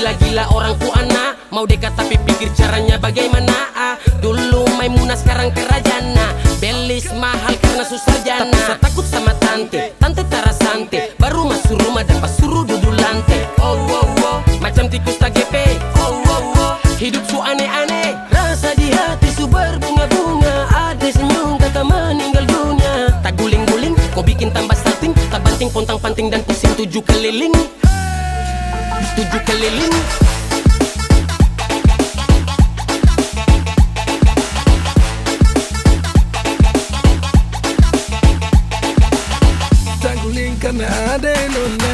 gila-gila orang anak mau dekat tapi pikir caranya bagaimana. Dulu Maimunah sekarang kerajana, belis mahal karena susah jana. Tapi saya takut sama tante, tante Tara Sante baru masuk rumah dan pas suruh duduk lantai. Oh oh oh, macam tikus tagepe. Oh oh oh, hidup su aneh-aneh, rasa di hati su berbunga-bunga. Ada senyum kata meninggal dunia. Tak guling-guling, kau bikin tambah salting. Tak banting, pontang-panting dan pusing 7 keliling. 7 keliling. Tak guling karena ada nona.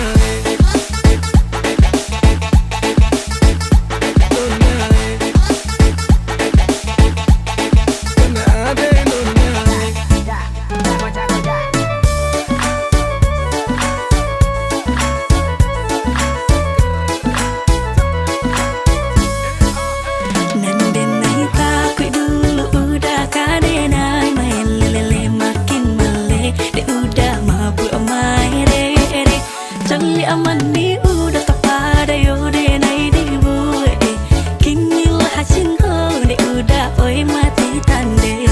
Amani udah tak ada yode nai di bue. Kini lah hasin ho de udah oi mati tande.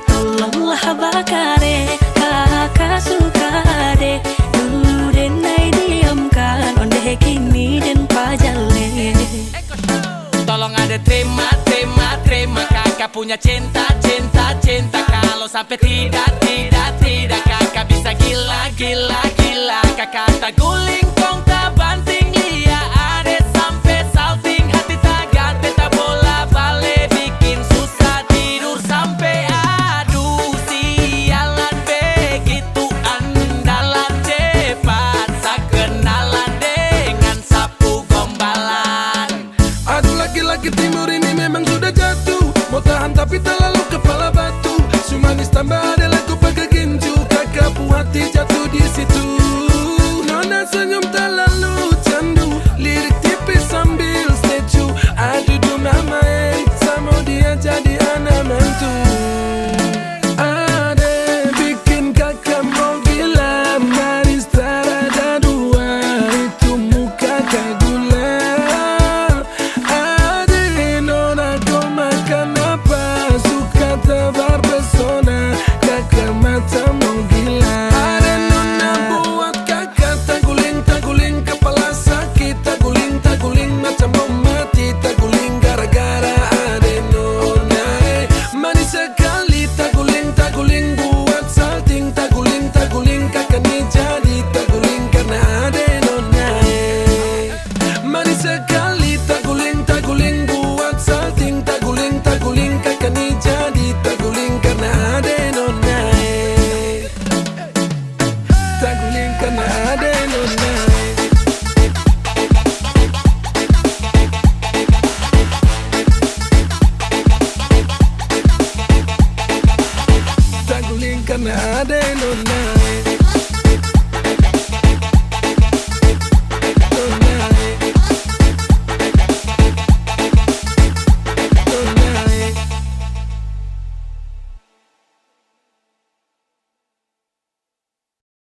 Tolonglah bakare kakak suka de. Dulu de nai diamkan onde kini den pajale. Tolong ada terima kakak punya cinta. Kalau sampai tidak